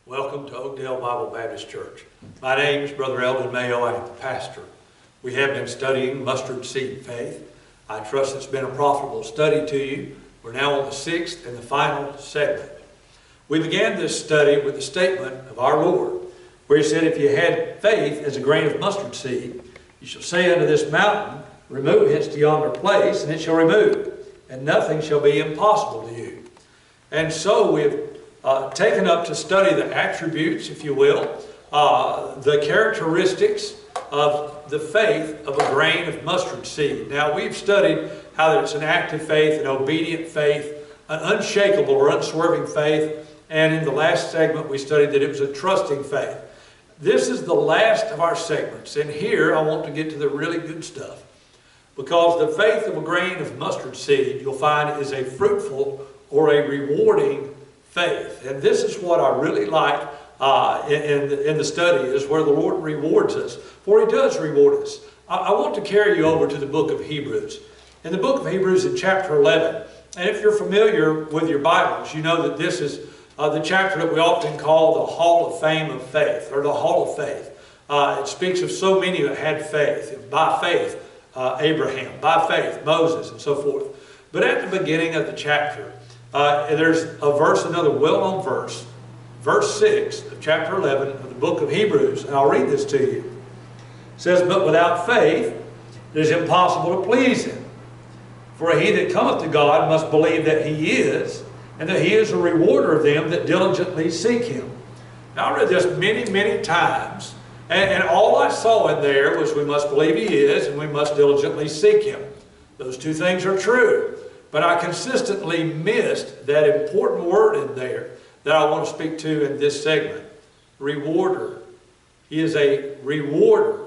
Welcome to Oakdale Bible Baptist Church. My name is Brother Elden Mayo. I am the pastor. We have been studying mustard seed faith. I trust it's been a profitable study to you. We're now on the sixth and the final segment. We began this study with the statement of our Lord, where He said, if you had faith as a grain of mustard seed, you shall say unto this mountain, remove hence to yonder place, and it shall remove, and nothing shall be impossible to you. And so we have taken up to study the attributes, if you will, the characteristics of the faith of a grain of mustard seed. Now, we've studied how that it's an active faith, an obedient faith, an unshakable or unswerving faith, and in the last segment we studied that it was a trusting faith. This is the last of our segments, and here I want to get to the really good stuff, because the faith of a grain of mustard seed, you'll find, is a fruitful or a rewarding faith. And this is what I really like in the study, is where the Lord rewards us. For He does reward us. I want to carry you over to the book of Hebrews. In the book of Hebrews in chapter 11, and if you're familiar with your Bibles, you know that this is the chapter that we often call the Hall of Fame of Faith, or the Hall of Faith. It speaks of so many that had faith. By faith, Abraham. By faith, Moses, and so forth. But at the beginning of the chapter, there's a verse, another well-known verse, verse 6 of chapter 11 of the book of Hebrews, and I'll read this to you. It says, but without faith it is impossible to please Him. For he that cometh to God must believe that He is, and that He is a rewarder of them that diligently seek Him. Now, I read this many, many times, and all I saw in there was we must believe He is, and we must diligently seek Him. Those two things are true. But I consistently missed that important word in there that I want to speak to in this segment. Rewarder. He is a rewarder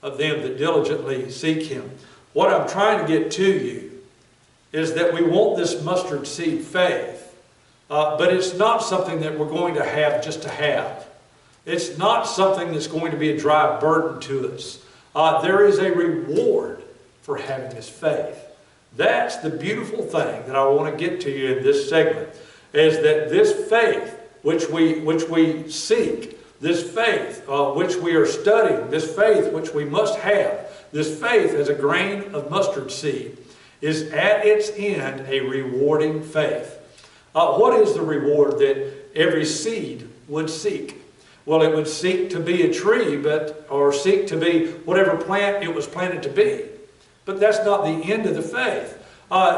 of them that diligently seek Him. What I'm trying to get to you is that we want this mustard seed faith, but it's not something that we're going to have just to have. It's not something that's going to be a dry burden to us. There is a reward for having this faith. That's the beautiful thing that I want to get to you in this segment, is that this faith which we seek, this faith which we are studying, this faith which we must have, this faith as a grain of mustard seed, is at its end a rewarding faith. What is the reward that every seed would seek? Well, it would seek to be a tree, or seek to be whatever plant it was planted to be. But that's not the end of the faith.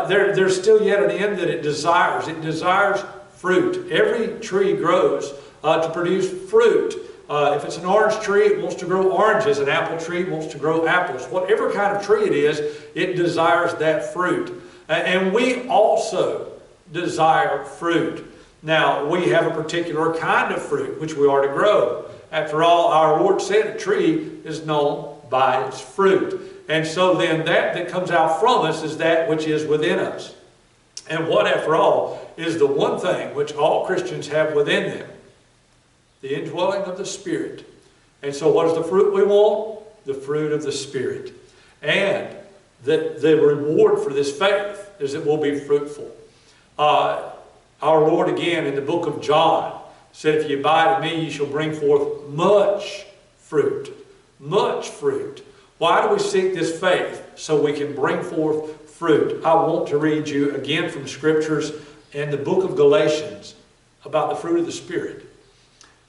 There's still yet an end that it desires. It desires fruit. Every tree grows to produce fruit. If it's an orange tree, it wants to grow oranges. An apple tree wants to grow apples. Whatever kind of tree it is, it desires that fruit. And we also desire fruit. Now, we have a particular kind of fruit which we are to grow. After all, our Lord said a tree is known by its fruit. And so then that comes out from us is that which is within us. And what, after all, is the one thing which all Christians have within them? The indwelling of the Spirit. And so what is the fruit we want? The fruit of the Spirit. And the reward for this faith is that we'll be fruitful. Our Lord, again, in the book of John, said, if you abide in me, you shall bring forth much fruit. Much fruit. Why do we seek this faith? So we can bring forth fruit. I want to read you again from Scriptures in the book of Galatians about the fruit of the Spirit.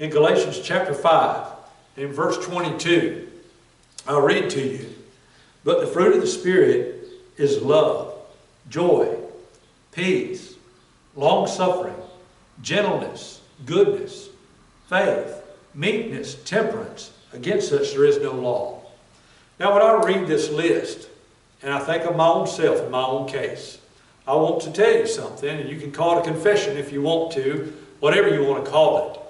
In Galatians chapter 5, in verse 22, I'll read to you. But the fruit of the Spirit is love, joy, peace, long-suffering, gentleness, goodness, faith, meekness, temperance. Against such there is no law. Now, when I read this list, and I think of my own self in my own case, I want to tell you something, and you can call it a confession if you want to, whatever you want to call it.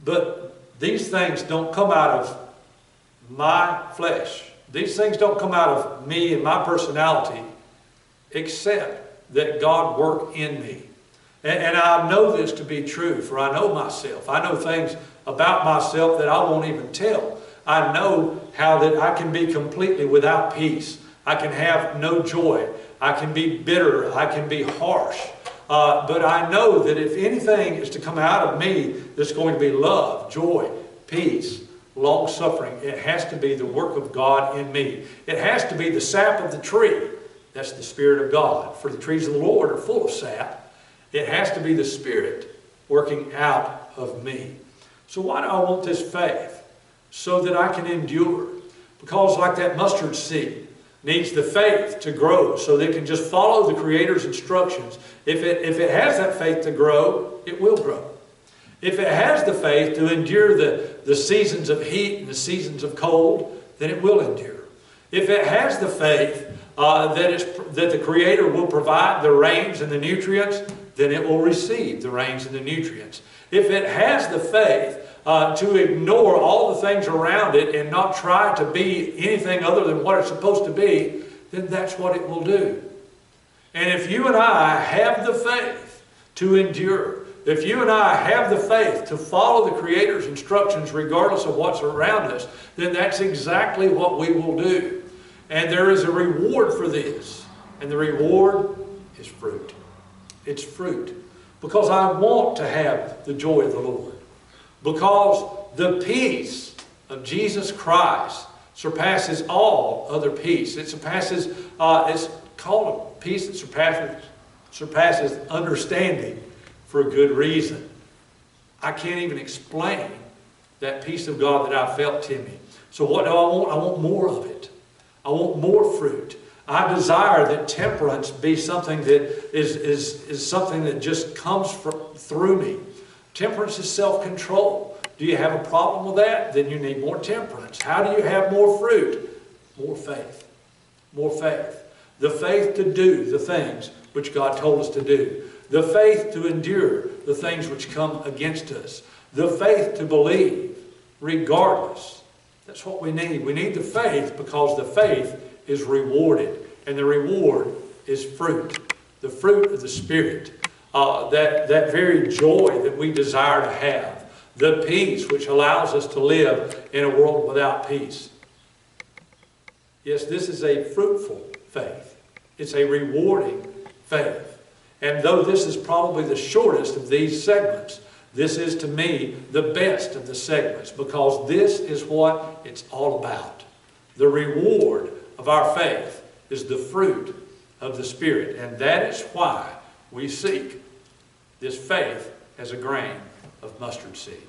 But these things don't come out of my flesh. These things don't come out of me and my personality, except that God worked in me. And I know this to be true, for I know myself. I know things about myself that I won't even tell. I know how that I can be completely without peace. I can have no joy. I can be bitter. I can be harsh. But I know that if anything is to come out of me that's going to be love, joy, peace, long-suffering, it has to be the work of God in me. It has to be the sap of the tree. That's the Spirit of God. For the trees of the Lord are full of sap. It has to be the Spirit working out of me. So why do I want this faith? So that I can endure. Because like that mustard seed needs the faith to grow so that it can just follow the Creator's instructions. If it has that faith to grow, it will grow. If it has the faith to endure the seasons of heat and the seasons of cold, then it will endure. If it has the faith that the Creator will provide the rains and the nutrients, then it will receive the rains and the nutrients. If it has the faith to ignore all the things around it and not try to be anything other than what it's supposed to be, then that's what it will do. And if you and I have the faith to endure, if you and I have the faith to follow the Creator's instructions regardless of what's around us, then that's exactly what we will do. And there is a reward for this. And the reward is fruit. It's fruit. Because I want to have the joy of the Lord. Because the peace of Jesus Christ surpasses all other peace. It surpasses, it's called a peace that surpasses understanding for a good reason. I can't even explain that peace of God that I felt in me. So what do I want? I want more of it. I want more fruit. I desire that temperance be something that is something that just comes through me. Temperance is self-control. Do you have a problem with that? Then you need more temperance. How do you have more fruit? More faith. More faith. The faith to do the things which God told us to do. The faith to endure the things which come against us. The faith to believe regardless. That's what we need. We need the faith because the faith is rewarded. And the reward is fruit. The fruit of the Spirit. That very joy that we desire to have. The peace which allows us to live in a world without peace. Yes, this is a fruitful faith. It's a rewarding faith. And though this is probably the shortest of these segments, this is to me the best of the segments because this is what it's all about. The reward of our faith is the fruit of the Spirit. And that is why we seek this faith as a grain of mustard seed.